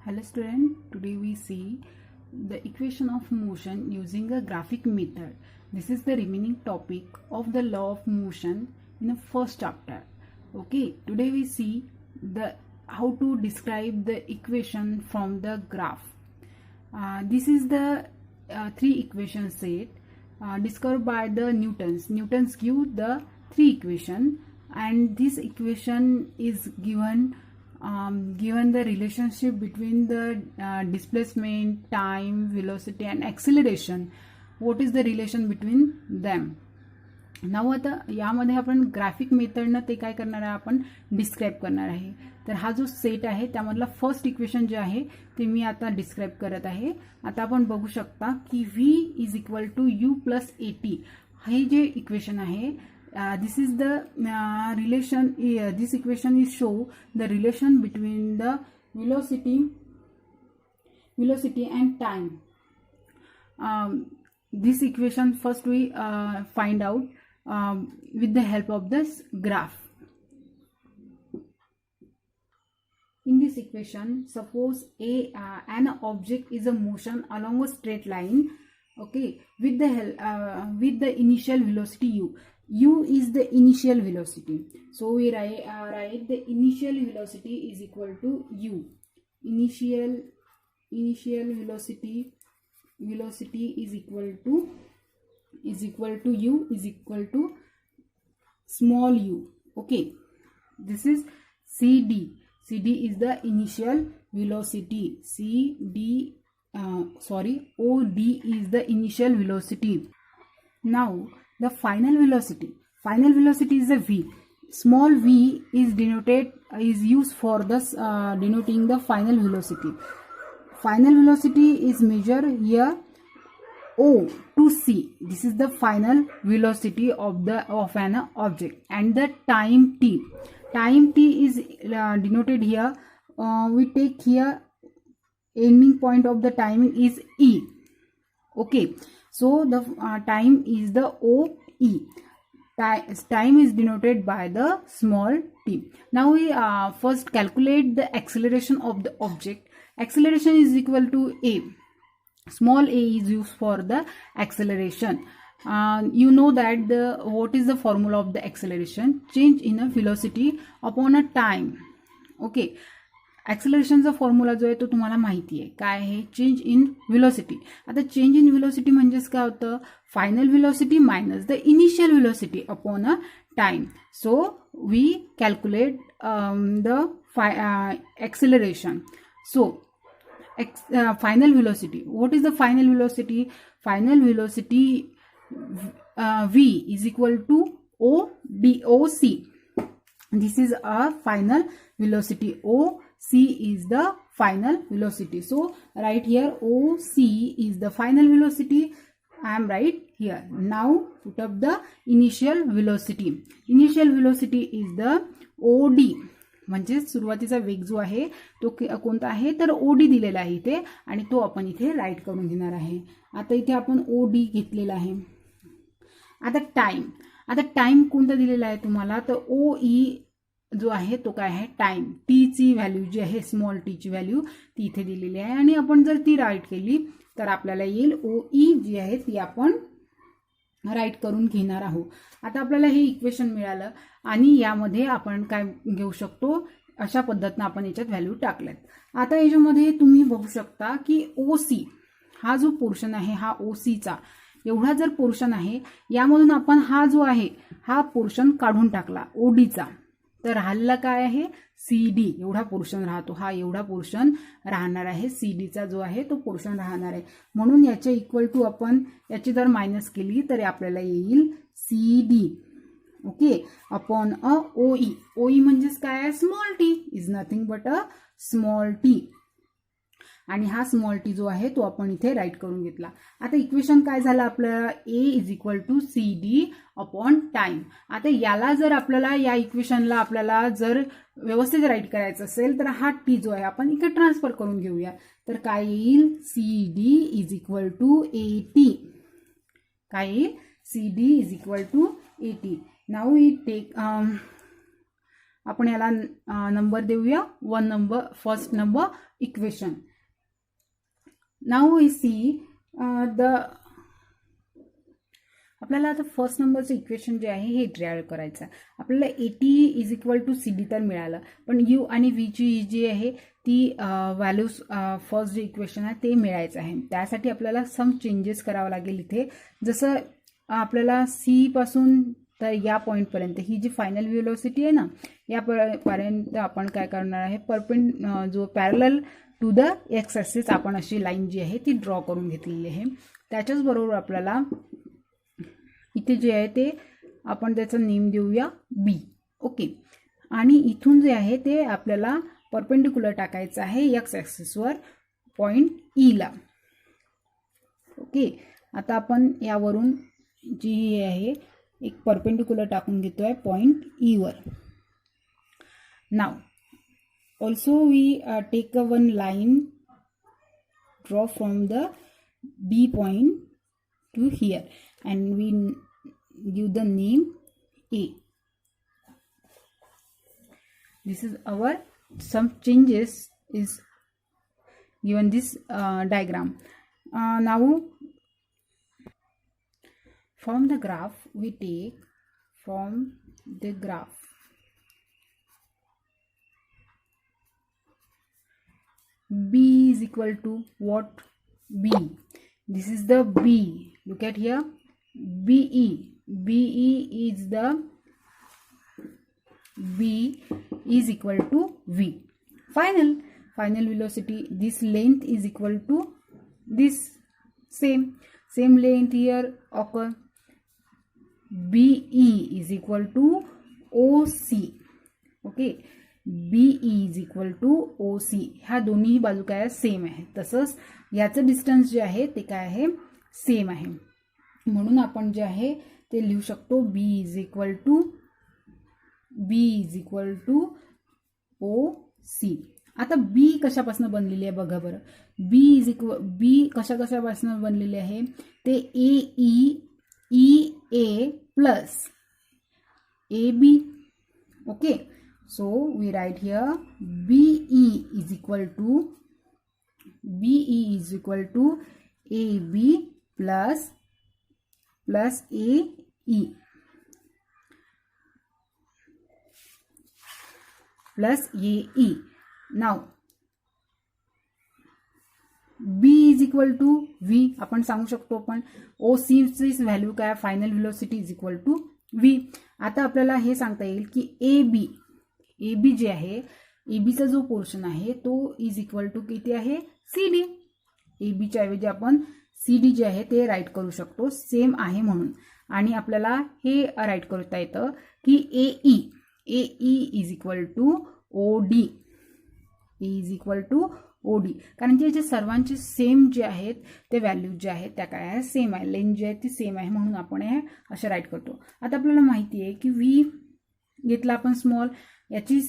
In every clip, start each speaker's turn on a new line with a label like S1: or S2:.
S1: Hello student, today we see the equation of motion using a graphic method. This is the remaining topic of the law of motion in the first chapter. Okay, today we see the how to describe the equation from the graph. This is the three equation set discovered by the Newtons. Newtons give the three equation, and this equation is given the relationship between the displacement, time, velocity and acceleration. What is the relation between them? नाव आता यामध्ये आपण graphic मेथडनं ते काय करणार आहे, आपण describe करणार आहे. तर हा जो सेट आहे त्यामधला फर्स्ट इक्वेशन जे आहे ते मी आता डिस्क्राईब करत आहे. आता आपण बघू शकता की v is equal to u plus at हे जे इक्वेशन आहे, this is the relation. This equation is show the relation between the velocity and time. This equation first we find out with the help of this graph. In this equation, suppose an object is a motion along a straight line, okay, with the initial velocity u. U is the initial velocity, so we write the initial velocity is equal to u. Initial velocity is equal to u is equal to small u. Okay, this is cd. Cd is the initial velocity. OD is the initial velocity. Now the final velocity is a v. Small v is used for this denoting the final velocity. Final velocity is measured here O to C. This is the final velocity of an object, and the time t. Time t is denoted here. We take here ending point of the timing is e. Okay, so the time is the OE. Time is denoted by the small t. Now we first calculate the acceleration of the object. Acceleration is equal to a. Small a is used for the acceleration. You know that what is the formula of the acceleration? Change in a velocity upon a time. Okay. ॲक्सेलरेशनचा formula जो आहे तो तुम्हाला माहिती आहे काय आहे, change in velocity. आता चेंज इन व्हेलॉसिटी म्हणजेच काय होतं, final velocity minus the initial velocity upon a time. So we calculate the acceleration. So final velocity. What is the final velocity? Final velocity v is equal to OC. This is our final velocity. OC is the final velocity. So right here OC is the final velocity. I am right here. Now put up the initial velocity. Initial velocity is the OD. म्हणजे सुरुवातीचा वेग जो आहे तो कोणता आहे तर OD दिलेला आहे इथे, आणि तो आपण इथे राईट करून घेणार आहे. आता इथे आपण ओडी घेतलेला आहे. आता टाइम कोणता दिलेला आहे तुम्हाला, तर ओई जो आहे तो काय आहे टाइम. टी ची व्हॅल्यू जी आहे, स्मॉल टी ची व्हॅल्यू ती इथे दिलेली आहे, आणि आपण जर ती राईट केली तर आपल्याला येईल ओई जी आहे ती आपण राईट करून घेणार आहोत. आता आपल्याला हे इक्वेशन मिळालं, आणि यामध्ये आपण काय घेऊ शकतो, अशा पद्धतीने आपण याच्यात व्हॅल्यू टाकल्यात. आता याच्यामध्ये तुम्ही बघू शकता की ओसी हा जो पोर्शन आहे, हा ओसीचा एवढा जर पोर्शन आहे, यामधून आपण हा जो आहे हा पोर्शन काढून टाकला ओडीचा, तर राहिलेला काय आहे सीडी. एवढा पोर्शन राहतो, हा एवढा पोर्शन राहणार आहे. सीडीचा जो आहे तो पोर्शन राहणार आहे. म्हणून याच्या इक्वल टू आपण याची जर मायनस केली तर आपल्याला येईल सीडी. ओके, अपॉन अ ओई. ओई म्हणजेच काय आहे, small T is nothing but a small T. आणि हा स्मॉल टी जो आहे तो आपण इथे राईट करून घेतला. आता इक्वेशन काय झालं आपलं, A is equal to C D upon time. आता याला जर आपल्याला या इक्वेशनला आपल्याला जर व्यवस्थित राईट करायचं असेल तर हा टी जो आहे आपण इथे ट्रान्सफर करून घेऊया. तर काय येईल, C D is equal to A T. काय येईल, C D is equal to A T. Now we take आपण याला नंबर देऊया 1 number, first number equation. Now we see आपल्याला आता फर्स्ट नंबरचं इक्वेशन जे आहे हे ड्राइव्ह करायचं आहे. आपल्याला 80 इज इक्वल टू CD तर मिळालं, पण U आणि V ची जी आहे ती व्हॅल्यूज फर्स्ट जे इक्वेशन आहे ते मिळायचं आहे. त्यासाठी आपल्याला सम चेंजेस करावं लागेल इथे. जसं आपल्याला C पासून तर या पॉईंटपर्यंत ही जी फायनल व्हेलोसिटी आहे ना, यापर्यंत आपण काय करणार आहे, जो parallel to the X axis आपण अशी लाईन जी आहे ती ड्रॉ करून घेतलेली आहे. त्याच्याचबरोबर आपल्याला इथे जे आहे ते आपण त्याचं नेम देऊया B. ओके. आणि इथून जे आहे ते आपल्याला परपेंडिक्युलर टाकायचं आहे एक्स ॲक्सिसवर पॉईंट Eला. ओके. आता आपण यावरून जी आहे एक परपेंडिक्युलर टाकून घेतोय पॉईंट Eवर. नाव also we take one line draw from the B point to here and we give the name A. This is our some changes is given this diagram. Now from the graph we take from the graph B is equal to what? B. This is the B. Look at here. BE. BE is the B is equal to V. Final velocity. This length is equal to this same length here occur. BE is equal to OC. Okay. BE is equal to OC. ह्या दोन्ही बाजू काय same आहे. तसंच याचं distance जे आहे ते काय आहे सेम आहे. म्हणून आपण जे आहे ते लिहू शकतो B is equal to OC. आता B कशापासून बनलेली आहे बघा बरं. B कशापासून बनलेली आहे ते EA plus AB. Okay. So we write here BE is equal to AB plus AE plus AE. Now B is equal to V. आपण सांगू शकतो आपण OC ची व्हॅल्यू काय final velocity is equal to V. आता आपल्याला हे सांगता येईल की AB जे आहे ABचा जो पोर्शन आहे तो इज इक्वल टू किती आहे CD. ABच्या ऐवजी आपण CD जे आहे ते राईट करू शकतो सेम आहे म्हणून. आणि आपल्याला हे राईट करता येतं की AE is equal to OD. A is equal to OD. कारण की जे सर्वांचे सेम जे आहेत ते व्हॅल्यूज जे आहेत त्या काय आहे सेम आहे. लेंथ जी आहे ती सेम आहे म्हणून आपण हे असे राईट करतो. आता आपल्याला माहिती आहे की V घेतला आपण स्मॉल, याची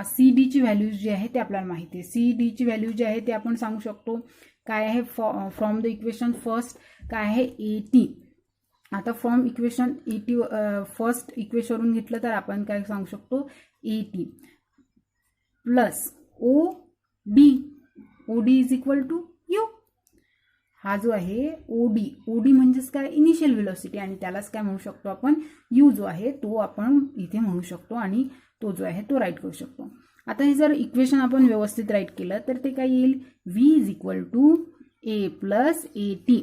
S1: CD ची व्हॅल्यूज जी आहे ते आपल्याला माहिती आहे. CD ची व्हॅल्यू जी आहे ते आपण सांगू शकतो काय आहे फ्रॉम द इक्वेशन फर्स्ट काय आहे 80. आता फ्रॉम इक्वेशन 80 फर्स्ट इक्वेशनवरून घेतलं तर आपण काय सांगू शकतो 80 plus OD is equal to U. हा जो आहे OD म्हणजेच काय इनिशियल व्हेलोसिटी आणि त्यालाच काय म्हणू शकतो आपण U जो आहे तो आपण इथे म्हणू शकतो आणि तो जो आहे तो राईट करू शकतो. आता हे जर इक्वेशन आपण व्यवस्थित राईट केलं तर ते काय येईल V is equal to A plus AT.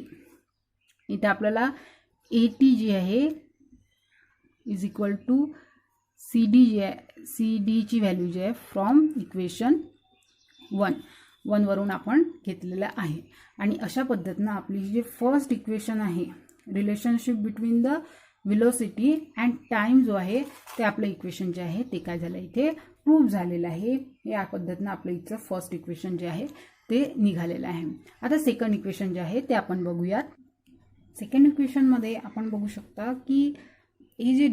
S1: इथे आपल्याला AT जी आहे इज इक्वल टू CD ची व्हॅल्यू जी आहे फ्रॉम इक्वेशन 1 वरून आपण घेतलेलं आहे. आणि अशा पद्धतीनं आपली जी फर्स्ट इक्वेशन आहे relationship between the velocity and time जो आहे ते आपलं इक्वेशन जे आहे ते काय झालं इथे प्रूव्ह झालेलं आहे. या पद्धतीनं आपलं इथचं फर्स्ट इक्वेशन जे आहे ते निघालेलं आहे. आता सेकंड इक्वेशन जे आहे ते आपण बघूयात. सेकंड इक्वेशनमध्ये आपण बघू शकता की हे जे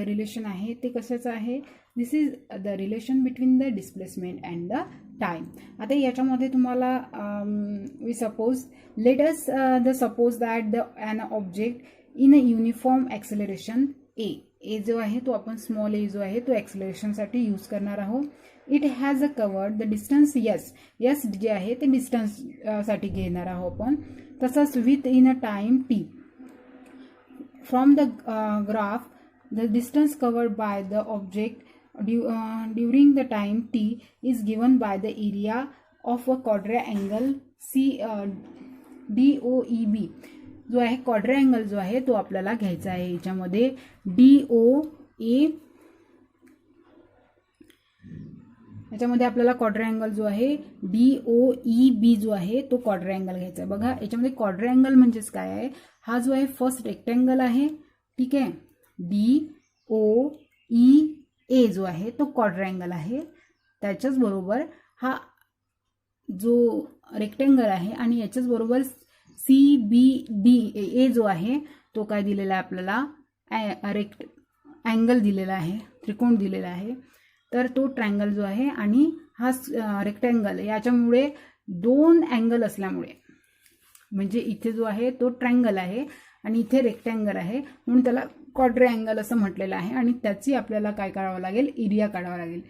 S1: रिलेशन आहे ते कशाचं आहे. This is the relation between the displacement and the time. आता याच्यामध्ये तुम्हाला we suppose let us suppose that the an object in a uniform acceleration A A जो आहे तो आपण स्मॉल ए जो आहे तो ॲक्सिलरेशनसाठी यूज करणार आहोत. It has a covered the distance yes. Yes जे आहे ते डिस्टन्ससाठी घेणार आहोत आपण. तसंच with in a time T. From the graph the distance covered by the object during the time t is given by the area of a quadrangle DOEB. जो आहे quadrangle जो आहे तो आपल्याला घ्यायचा आहे. याच्यामध्ये DOA, याच्यामध्ये आपल्याला quadrangle जो आहे DOEB जो आहे तो quadrangle घ्यायचा आहे. बघा याच्यामध्ये quadrangle म्हणजेच काय आहे, हा जो आहे फर्स्ट रेक्टेंगल आहे, ठीक आहे. DOE जो आहे तो क्वाड्रँगल आहे. त्याच्याच बरोबर हा जो रेक्टेंगल आहे आणि याच्याच बरोबर CBD जो आहे तो काय दिलेला आहे आपल्याला, अँगल दिलेला आहे, त्रिकोण दिलेला आहे. तर तो ट्रायंगल जो आहे आणि हा रेक्टेंगल याच्यामुळे दोन अँगल असल्यामुळे, म्हणजे इथे जो आहे तो ट्रायंगल आहे आणि इथे रेक्टेंगल आहे म्हणून त्याला क्वाड्रँगल असं म्हटलेलं आहे. आणि त्याची आपल्याला काय करावं लागेल, एरिया काढावा लागेल.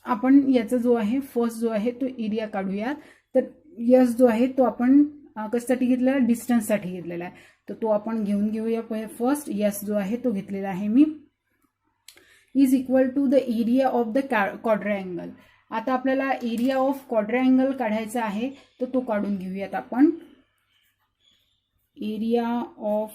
S1: आपण याचा जो आहे फर्स्ट जो आहे तो एरिया काढूयात. तर यस जो आहे तो आपण कशासाठी घेतलेला आहे, डिस्टन्ससाठी घेतलेला आहे. तर तो आपण घेऊया. फर्स्ट यस जो आहे तो घेतलेला आहे मी, is equal to the area of the quadrangle. आता आपल्याला एरिया ऑफ क्वाड्रँगल काढायचा आहे तर तो काढून घेऊयात आपण. Area of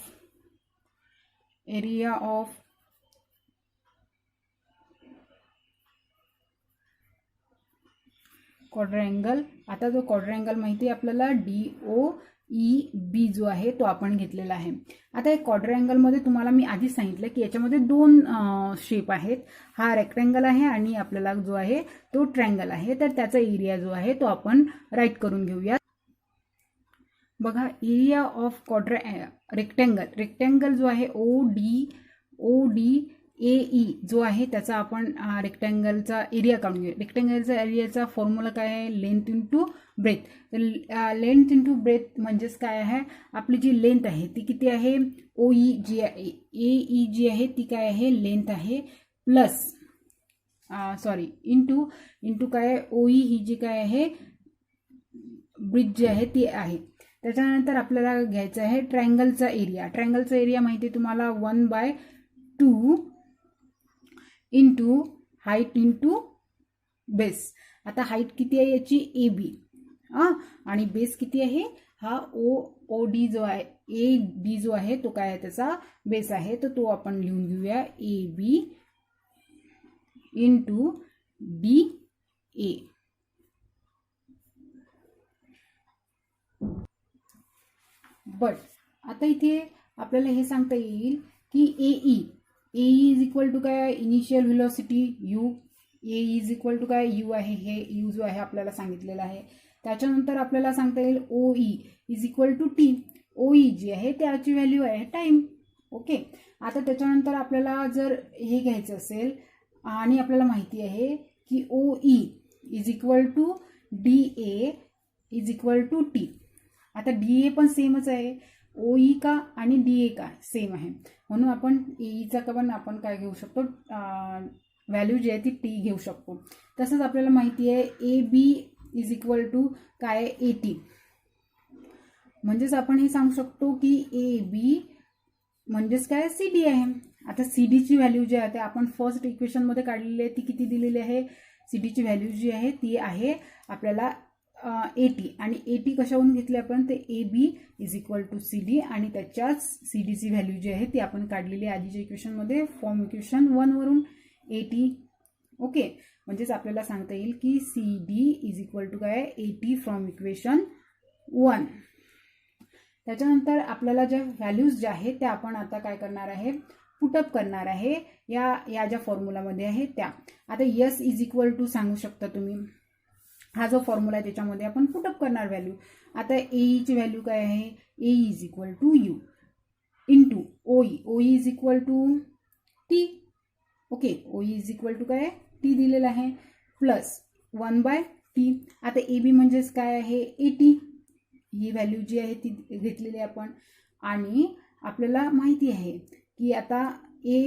S1: quadrangle. आता जो क्वाड्रँगल माहिती आहे आपल्याला DOEB जो आहे तो आपण घेतलेला आहे. आता या क्वाड्रँगलमध्ये तुम्हाला मी आधीच सांगितलं की याच्यामध्ये दोन शेप आहेत. हा रेक्टेंगल आहे आणि आपल्याला जो आहे तो ट्रायंगल आहे. तर त्याचा एरिया जो आहे तो आपण राईट करून घेऊया. बघा एरिया ऑफ रेक्टेंगल जो आहे ODAE जो आहे त्याचा आपण रेक्टेंगलचा एरिया काढून घेऊ. रेक्टेंगलचा एरियाचा फॉर्म्युला काय आहे, लेंथ इंटू ब्रेथ. तर लेंथ इंटू ब्रेथ म्हणजेच काय आहे, आपली जी लेंथ आहे ती किती आहे, OE जी आहे AE जी आहे ती काय आहे, लेंथ आहे, प्लस इंटू काय OE ही जी काय आहे ब्रेथ जी आहे ती आहे. त्याच्यानंतर आपल्याला घ्यायचं आहे ट्रायंगलचा एरिया. ट्रायंगलचा एरिया माहिती आहे तुम्हाला 1/2 इंटू हाईट इंटू बेस. आता हाईट किती आहे याची AB आणि बेस किती आहे, हा OD जो आहे AB जो आहे तो काय आहे त्याचा बेस आहे. तर तो आपण लिहून घेऊया AB इंटू DA. बट आता इथे आपल्याला हे सांगता येईल की AE इज इक्वल टू काय, initial velocity U. AE is equal to काय, U आहे, हे U जो आहे आपल्याला सांगितलेला आहे. त्याच्यानंतर आपल्याला सांगता येईल OE is equal to T. OE जी आहे त्याची व्हॅल्यू आहे टाइम. ओके. आता त्याच्यानंतर आपल्याला जर हे घ्यायचं असेल आणि आपल्याला माहिती आहे की OE is equal to DA is equal to T. आता DA पण सेमच आहे, OE का आणि DA का सेम आहे म्हणून आपण AEचा पण आपण काय घेऊ शकतो, व्हॅल्यू जी आहे ती T घेऊ शकतो. तसंच आपल्याला माहिती आहे AB इज इक्वल टू काय, AT. म्हणजेच आपण हे सांगू शकतो की AB म्हणजेच काय, CD आहे. आता CDची व्हॅल्यू जी आहे ते आपण फर्स्ट इक्वेशनमध्ये काढलेली आहे, ती किती दिलेली आहे, CDची व्हॅल्यू जी आहे ती आहे आपल्याला 80. आणि 80 कशावरून घेतली आपण, ते AB is equal to CD आणि त्याच्याच CDची व्हॅल्यू जी आहे ती आपण काढलेली आहे आधीच्या इक्वेशनमध्ये, फॉर्म इक्वेशन 1 वरून 80. ओके. म्हणजेच आपल्याला सांगता येईल की CD इज इक्वल टू काय, 80 फ्रॉम इक्वेशन 1. त्याच्यानंतर आपल्याला ज्या व्हॅल्यूज ज्या आहेत त्या आपण आता काय करणार आहे, पुटअप करणार आहे या ज्या फॉर्म्युलामध्ये आहे त्या. आता यस इज इक्वल टू सांगू शकता तुम्ही, हा जो फॉर्म्युला आहे त्याच्यामध्ये आपण पुटअप करणार व्हॅल्यू. आता AEची व्हॅल्यू काय आहे, AE is equal to U into OE is equal to T. Okay. OE is equal to काय, T दिलेला आहे, प्लस 1/T. आता AB म्हणजेच काय आहे, 80. ही व्हॅल्यू जी आहे ती घेतलेली आपण. आणि आपल्याला माहिती आहे की आता डी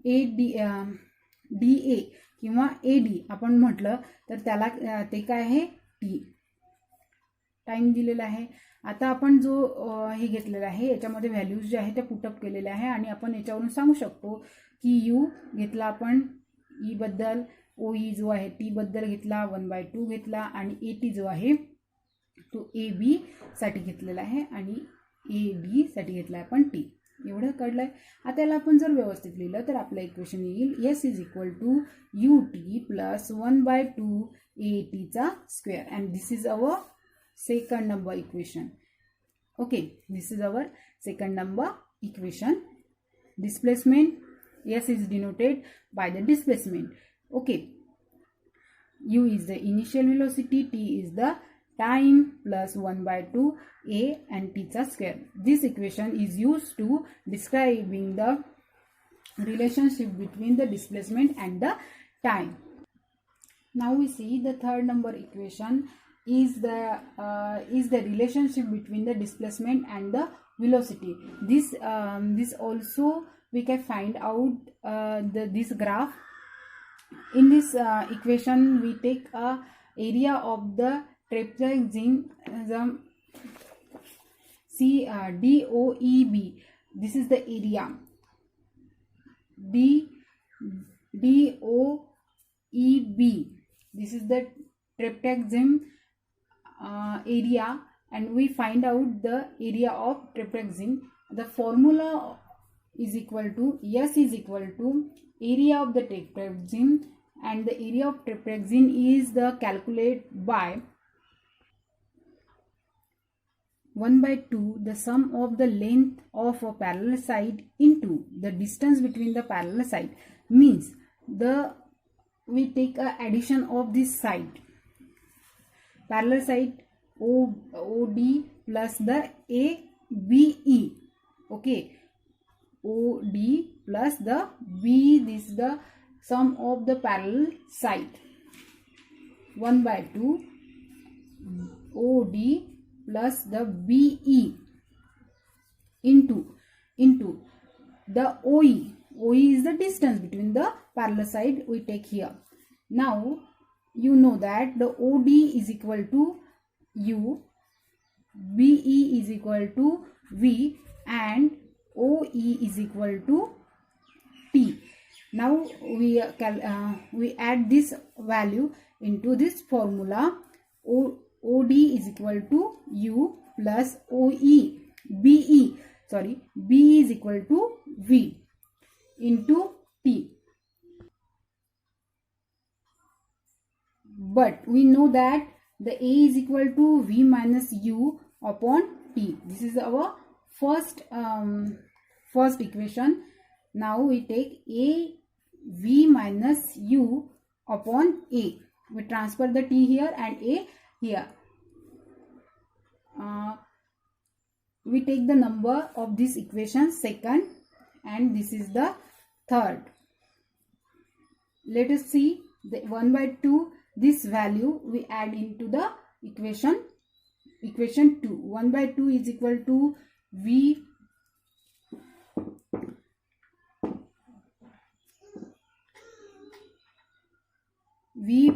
S1: ए किंवा ए डी आपण म्हटलं तर त्याला ते काय आहे, टी टाइम दिलेला आहे. आता आपण जो हे घेतलेला आहे याच्यामध्ये व्हॅल्यूज जे आहे ते पुटअप केलेले आहे आणि आपण याच्यावरून सांगू शकतो की यू घेतला आपण ई बद्दल, ओ ई जो आहे टी बद्दल घेतला, 1/2 घेतला आणि ए टी जो आहे तो ए बी साठी घेतलेला आहे आणि ए डी साठी घेतला आपण टी. एवढं कळलं आहे. आता याला आपण जर व्यवस्थित लिहिलं तर आपलं इक्वेशन येईल S is equal to U T plus 1/2 A टीचा square and this is our second number equation. Okay, this is our second number equation. Displacement, S is denoted by the displacement. Okay, U is the initial velocity, T is the time plus 1/2 A and T चा square. This equation is used to describing the relationship between the displacement and the time. Now we see the third number equation is the relationship between the displacement and the velocity. This also we can find out this graph. In this equation we take a area of the trapezoidal. See DOEB. This is the area. DOEB. This is the trapezoidal area, and we find out the area of trapezoid. The formula is equal to S is equal to area of the trapezoid, and the area of trapezoid is the calculated by 1/2 the sum of the length of a parallel side into the distance between the parallel side. Means we take a addition of this side, parallel side OD plus the ABE. Okay, OD plus the B, this is the sum of the parallel side. 1/2 OD plus the BE into the OE. OE is the distance between the parallel side we take here. Now you know that the OD is equal to U, BE is equal to V and OE is equal to T. Now we add this value into this formula. OD is equal to U plus BE is equal to V into T. But we know that the A is equal to V minus U upon T. This is our first equation. Now we take A V minus U upon A. We transfer the T here and A here. We take the number of this equation second and this is the third. Let us see the 1/2. This value we add into the equation 2. 1/2 is equal to V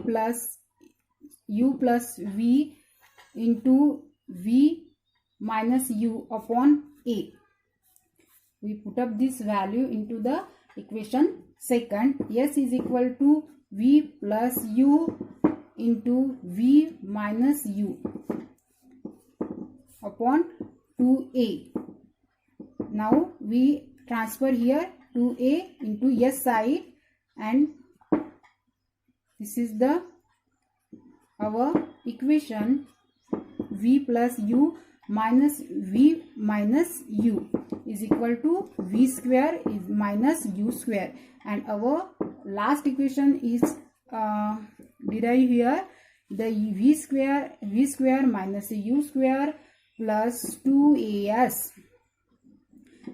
S1: plus U plus V into V minus U upon A. We put up this value into the equation second. S is equal to V plus U into V minus U upon 2A. Now we transfer here 2A into S side and this is our equation V plus U minus V minus U is equal to V square is minus U square, and our last equation is derived here, the V square minus U square plus 2AS.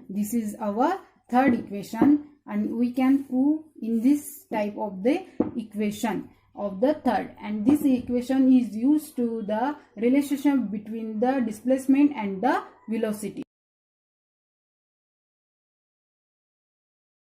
S1: This is our third equation, and we can prove in this type of the equation of the third, and this equation is used to the relationship between the displacement and the velocity.